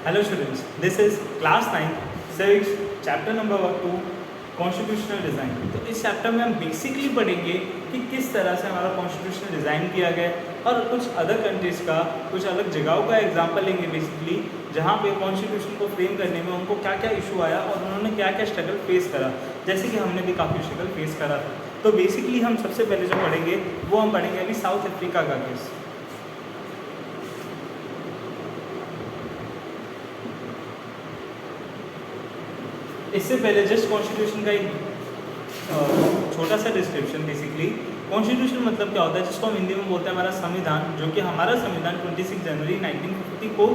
Hello students, this is class 9 civics chapter number 2 constitutional design. तो इस chapter में हम बेसिकली पढ़ेंगे कि किस तरह से हमारा कॉन्स्टिट्यूशनल डिज़ाइन किया गया और कुछ अदर कंट्रीज़ का, कुछ अलग जगहों का एग्जांपल लेंगे बेसिकली, जहाँ पे कॉन्स्टिट्यूशन को फ्रेम करने में उनको क्या क्या इशू आया और उन्होंने क्या क्या स्ट्रगल फेस करा, जैसे कि हमने भी काफ़ी स्ट्रगल फेस करा था। तो बेसिकली हम सबसे पहले जो पढ़ेंगे वो हम पढ़ेंगे अभी साउथ अफ्रीका का केस। इससे पहले जस्ट कॉन्स्टिट्यूशन का एक छोटा सा डिस्क्रिप्शन। बेसिकली कॉन्स्टिट्यूशन मतलब क्या होता है, जिसको हम हिंदी में बोलते हैं हमारा संविधान, जो कि हमारा संविधान 26 जनवरी 1950 को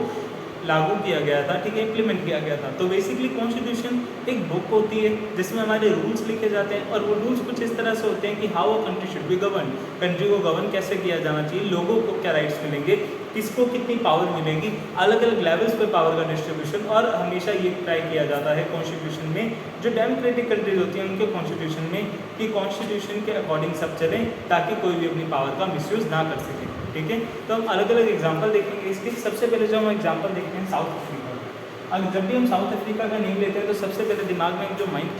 लागू किया गया था, ठीक है, इम्प्लीमेंट किया गया था। तो बेसिकली कॉन्स्टिट्यूशन एक बुक होती है जिसमें हमारे रूल्स लिखे जाते हैं और वो रूल्स कुछ इस तरह से होते हैं कि how a country should be govern, country को गवर्न कैसे किया जाना चाहिए, लोगों को क्या राइट्स मिलेंगे, किसको कितनी पावर मिलेगी, अलग अलग लेवल्स पे पावर का डिस्ट्रीब्यूशन। और हमेशा ये ट्राई किया जाता है कॉन्स्टिट्यूशन में, जो डेमोक्रेटिक कंट्रीज होती हैं उनके कॉन्स्टिट्यूशन में, कि कॉन्स्टिट्यूशन के अकॉर्डिंग सब चलें ताकि कोई भी अपनी पावर का मिसयूज़ ना कर सके, ठीक है। तो हम अलग अलग एग्जाम्पल देखेंगे इसके। सबसे पहले जो हम एग्जाम्पल देखते हैं साउथ अफ्रीका का। अब जब भी हम साउथ अफ्रीका का नेम लेते हैं तो सबसे पहले दिमाग में जो माइंड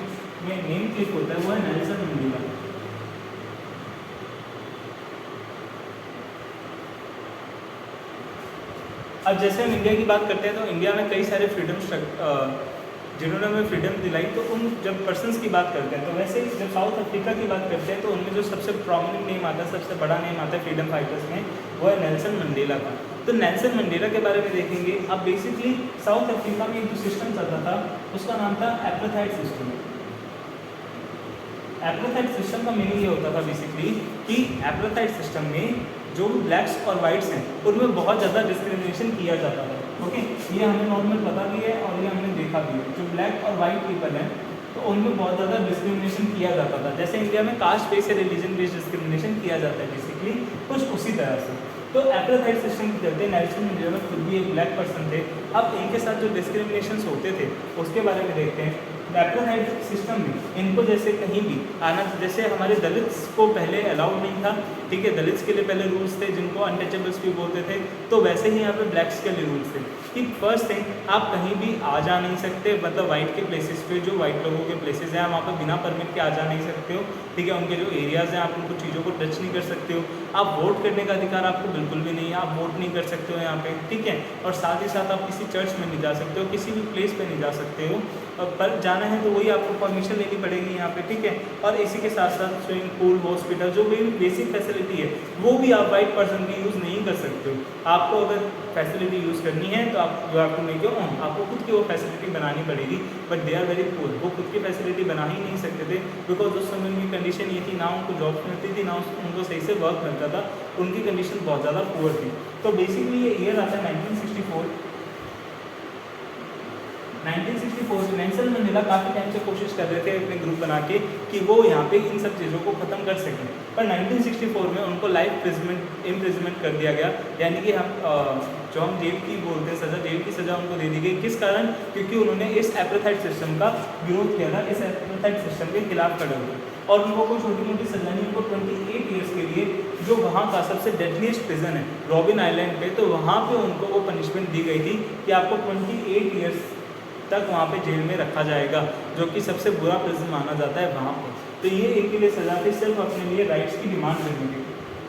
में नेम क्लिक होता है वो है नेल्सन मंडेला। अब जैसे हम इंडिया की बात करते हैं तो इंडिया में कई सारे फ्रीडम जिन्होंने हमें फ्रीडम दिलाई, तो उन जब पर्सन्स की बात करते हैं तो वैसे जब साउथ अफ्रीका की बात करते हैं तो उनमें जो सबसे प्रोमिनेंट नेम आता है, सबसे बड़ा नेम आता है फ्रीडम फाइटर्स में, वो है नेल्सन मंडेला का। तो नेल्सन मंडेला के बारे में देखेंगे। अब बेसिकली साउथ अफ्रीका में एक जो सिस्टम चलता था उसका नाम था एपार्थाइड सिस्टम। एपार्थाइड सिस्टम का मीनिंग ये होता था बेसिकली कि एपार्थाइड सिस्टम में जो ब्लैक्स और वाइट्स हैं उनमें बहुत ज़्यादा डिस्क्रिमिनेशन किया जाता था, ओके। ये हमें नॉर्मल पता भी है और ये हमने देखा भी है। जो ब्लैक और वाइट पीपल हैं तो उनमें बहुत ज़्यादा डिस्क्रिमिनेशन किया जाता था, जैसे इंडिया में कास्ट बेस या रिलीजन बेस्ड डिस्क्रिमिनेशन किया जाता है बेसिकली, कुछ उसी तरह से। तो एपार्थाइड सिस्टम के चलते नेल्सन मंडेला खुद भी एक ब्लैक पर्सन थे। अब इनके साथ जो डिस्क्रिमिनेशन होते थे उसके बारे में देखते हैं। एपार्थाइड सिस्टम में इनको जैसे कहीं भी आना, जैसे हमारे दलित्स को पहले अलाउड नहीं था, ठीक है, दलित्स के लिए पहले रूल्स थे जिनको अनटचेबल्स भी बोलते थे, तो वैसे ही यहाँ पे ब्लैक्स के लिए रूल्स थे कि फर्स्ट थिंग आप कहीं भी आ जा नहीं सकते, मतलब वाइट के प्लेसेस पे, जो वाइट लोगों के प्लेसेस हैं वहाँ पर बिना परमिट के आ जा नहीं सकते हो, ठीक है। उनके जो एरियाज़ हैं आप उनको चीज़ों को टच नहीं कर सकते हो। आप वोट करने का अधिकार आपको बिल्कुल भी नहीं है, आप वोट नहीं कर सकते हो यहाँ पे, ठीक है। और साथ ही साथ आप किसी चर्च में नहीं जा सकते हो, किसी भी प्लेस पे नहीं जा सकते हो, पर जाना है तो वही आपको परमिशन लेनी पड़ेगी यहाँ पे, ठीक है। और इसी के साथ साथ स्विमिंग पूल, हॉस्पिटल, जो भी बेसिक फैसिलिटी है वो भी आप वाइट पर्सन की यूज़ नहीं कर सकते हो। आपको अगर फैसिलिटी यूज़ करनी है तो आप you have to make your own, आपको खुद की वो फैसिलिटी बनानी पड़ेगी। But they are very poor, वो खुद की फैसिलिटी बना ही नहीं सकते थे, बिकॉज उस समय उनकी कंडीशन ये थी, ना उनको जॉब मिलती थी, ना उनको सही से वर्क मिलता था, उनकी कंडीशन बहुत ज़्यादा पुअर थी। तो बेसिकली ये ईयर आता है 1964 से। नेल्सन मंडेला काफ़ी टाइम से कोशिश कर रहे थे अपने ग्रुप बना के कि वो यहाँ पे इन सब चीज़ों को ख़त्म कर सकें, पर 1964 में उनको लाइफ इम्प्रिजमेंट कर दिया गया, यानी कि हम जो हम जेल की बोलते हैं सज़ा, जेल की सज़ा उनको दे दी गई। किस कारण? क्योंकि उन्होंने इस एपार्थाइड सिस्टम का विरोध किया था, इस एपार्थाइड सिस्टम के खिलाफ खड़े हुए, और उनको कोई छोटी मोटी सज़ा नहीं, उनको 28 ईयर्स के लिए, जो वहाँ का सबसे डेडलीस्ट प्रिजन है रॉबिन आइलैंड पे, तो वहाँ पे उनको वो पनिशमेंट दी गई थी कि आपको 28 ईयर्स तक वहाँ पे जेल में रखा जाएगा, जो कि सबसे बुरा प्रिजन माना जाता है वहाँ पर। तो ये इनके लिए सज़ा थी, सिर्फ अपने लिए राइट्स की डिमांड करने के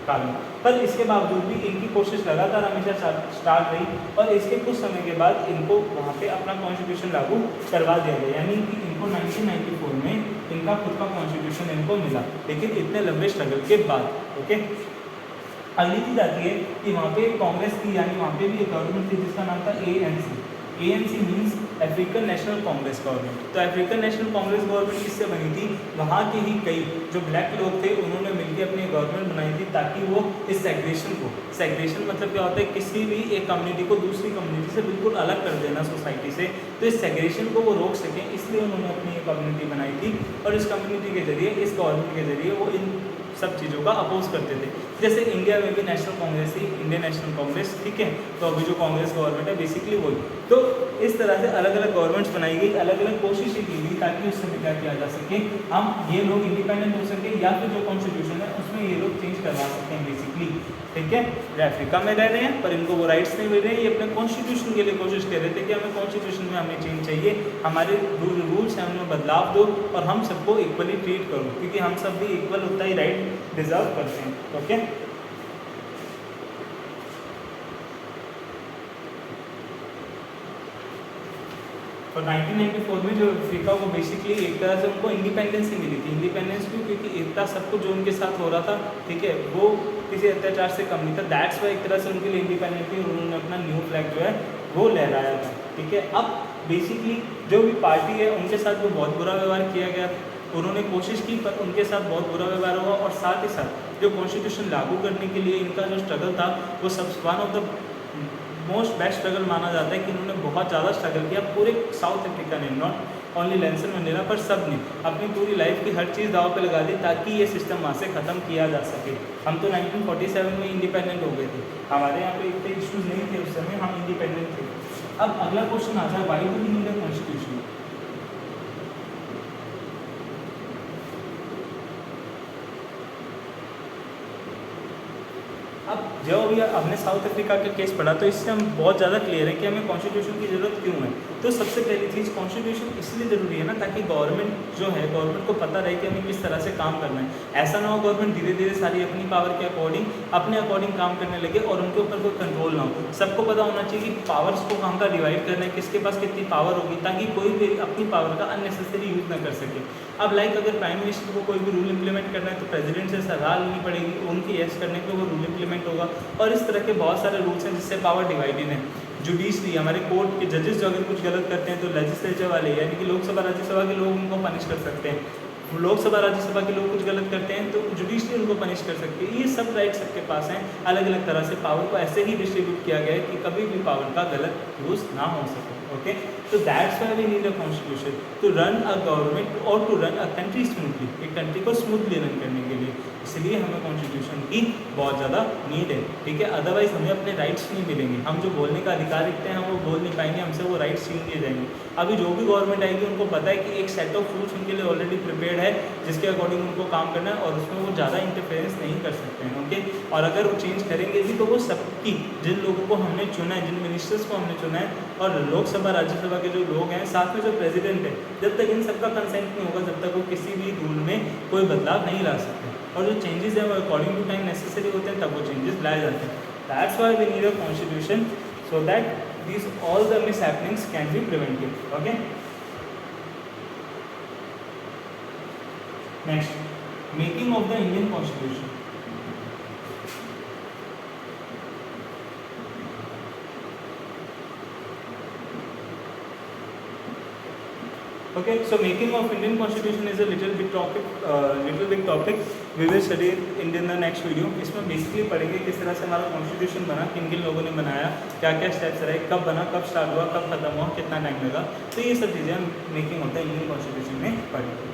कारण। पर इसके बावजूद भी इनकी कोशिश लगातार हमेशा स्टार्ट रही, और इसके कुछ समय के बाद इनको वहाँ पे अपना कॉन्स्टिट्यूशन लागू करवा दिया गया, यानी कि इनको 1994 में इनका खुद का कॉन्स्टिट्यूशन इनको मिला, लेकिन इतने लंबे स्ट्रगल के बाद, ओके। अगली चीज़ आती है कि वहाँ पे कांग्रेस की, यानी वहाँ पे भी एक गवर्नमेंट थी जिसका नाम था ANC means African national Congress government. तो अफ्रीकन नेशनल कांग्रेस गवर्नमेंट किससे बनी थी? वहाँ के ही कई जो ब्लैक लोग थे उन्होंने मिलकर अपनी गवर्नमेंट बनाई थी, ताकि वो इस सेग्रेशन मतलब क्या होता है, किसी भी एक कम्युनिटी को दूसरी कम्युनिटी से बिल्कुल अलग कर देना सोसाइटी से, तो इस सेग्रेशन को वो रोक सकें, इसलिए उन्होंने अपनी एक कम्युनिटी बनाई थी, और इस कम्युनिटी के जरिए, इस गवर्नमेंट के जरिए वो इन सब चीज़ों का अपोज करते थे। जैसे इंडिया में भी नेशनल कांग्रेस थी, इंडियन नेशनल कांग्रेस, ठीक है। तो अभी जो कांग्रेस गवर्नमेंट है बेसिकली वही। तो इस तरह से अलग अलग गवर्नमेंट्स बनाई गई, अलग अलग कोशिशें की गई, ताकि उससे क्या किया जा सके, हम ये लोग इंडिपेंडेंट हो सके, या फिर जो कॉन्स्टिट्यूशन है उसमें में ये लोग चेंज करवा सकते हैं बेसिकली, ठीक है। अफ्रीका में रह रहे हैं पर इनको वो राइट्स नहीं मिल रहे हैं, ये अपने कॉन्स्टिट्यूशन के लिए कोशिश कर रहे थे कि हमें कॉन्स्टिट्यूशन में हमें चेंज चाहिए, हमारे रूल्स हैं उनमें बदलाव दो और हम सबको इक्वली ट्रीट करो, क्योंकि हम सब भी इक्वल उतना ही राइट डिजर्व करते हैं, ओके। और 1994 में जो अफ्रीका को बेसिकली एक तरह से उनको इंडिपेंडेंस ही मिली थी। इंडिपेंडेंस क्यों? क्योंकि इतना सब कुछ जो उनके साथ हो रहा था, ठीक है, वो किसी अत्याचार से कम नहीं था। दैट्स वाई एक तरह से उनके लिए इंडिपेंडेंट थी, उन्होंने अपना न्यू फ्लैग जो है वो लहराया था, ठीक है। अब बेसिकली जो भी पार्टी है उनके साथ वो बहुत बुरा व्यवहार किया गया, उन्होंने कोशिश की पर उनके साथ बहुत बुरा व्यवहार हुआ। और साथ ही साथ जो कॉन्स्टिट्यूशन लागू करने के लिए इनका जो स्ट्रगल था वो सब one of the most best struggle माना जाता है कि उन्होंने बहुत ज़्यादा स्ट्रगल किया। पूरे साउथ अफ्रीका ने, नॉट ओनली नेल्सन मंडेला पर सब ने अपनी पूरी लाइफ की हर चीज़ दाव पे लगा दी ताकि ये सिस्टम वहाँ से ख़त्म किया जा सके। हम तो 1947 में इंडिपेंडेंट हो गए थे, हमारे यहाँ पे इतने इश्यूज़ नहीं थे उस समय, हम इंडिपेंडेंट थे। अब अगला क्वेश्चन आता है, why do we need a constitution? अब जब अभी हमने साउथ अफ्रीका का केस पढ़ा तो इससे हम बहुत ज़्यादा क्लियर है कि हमें कॉन्स्टिट्यूशन की ज़रूरत क्यों है। तो सबसे पहली चीज़, कॉन्स्टिट्यूशन इसलिए ज़रूरी है ना ताकि गवर्नमेंट जो है, गवर्नमेंट को पता रहे कि हमें किस तरह से काम करना है। ऐसा ना हो गवर्नमेंट धीरे धीरे सारी अपनी पावर के अकॉर्डिंग अपने अकॉर्डिंग काम करने लगे और उनके ऊपर कोई कंट्रोल ना हो। सबको पता होना चाहिए कि पावर्स को कहाँ का डिवाइड करना है, किसके पास कितनी पावर होगी, ताकि कोई भी अपनी पावर का अननेसेसरी यूज़ ना कर सके। अब लाइक अगर प्राइम मिनिस्टर को कोई भी रूल इंप्लीमेंट करना है तो प्रेसिडेंट से सलाह लेनी पड़ेगी, उनकी यस करने पे वो रूल इंप्लीमेंट होगा। और इस तरह के बहुत सारे रूल्स हैं जिससे पावर डिवाइडेड है। जुडिशरी, हमारे कोर्ट के जजेस जो अगर कुछ गलत करते हैं तो लेजिस्लेचर वाले यानी कि लोकसभा राज्यसभा के लोग उनको पनिश कर सकते हैं। लोकसभा राज्यसभा के लोग कुछ गलत करते हैं तो जुडिशरी उनको पनिश कर सकती है। ये सब राइट सबके पास हैं, अलग अलग तरह से पावर को ऐसे ही डिस्ट्रीब्यूट किया गया है कि कभी भी पावर का गलत यूज़ ना हो सके, ओके। तो that's why we need a constitution to run a government और to run a country smoothly, एक कंट्री को स्मूथली रन करने के लिए। इसलिए हमें कॉन्स्टिट्यूशन की बहुत ज़्यादा नीड है, ठीक है। अदरवाइज हमें अपने राइट्स नहीं मिलेंगे, हम जो बोलने का अधिकार रखते हैं हम वो बोल नहीं पाएंगे, हमसे वो राइट्स छीन लिए जाएंगे। अभी जो भी गवर्नमेंट आएगी उनको पता है कि एक सेट ऑफ रूल्स उनके लिए ऑलरेडी प्रिपेयर्ड है जिसके अकॉर्डिंग उनको काम करना है और उसमें वो ज़्यादा इंटरफेरेंस नहीं कर सकते हैं, ओके। और अगर वो चेंज करेंगे भी तो वो सबकी, जिन लोगों को हमने चुना है, जिन मिनिस्टर्स को हमने चुना है और लोकसभा राज्यसभा के जो लोग हैं, साथ में जो प्रेसिडेंट है, जब तक इन सबका कंसेंट नहीं होगा तब तक वो किसी भी रूल में कोई बदलाव नहीं ला सकते। और जो चेंजेस हैं वो अकॉर्डिंग टू टाइम नेसेसरी होते हैं, तब वो चेंजेस लाए जाते हैं। That's why we need a constitution so that these all the mishappenings can be prevented, okay. Next, making of the Indian Constitution. Okay, so making of Indian Constitution is a little big topic. We will study it in the next video. इसमें basically पढ़ेंगे किस तरह से हमारा constitution बना, किन किन लोगों ने बनाया, क्या क्या स्टेप्स रहे, कब बना, कब स्टार्ट हुआ, कब खत्म हुआ, कितना टाइम लगा। तो ये सब चीज़ें हम making of the Indian constitution में पढ़ेंगे।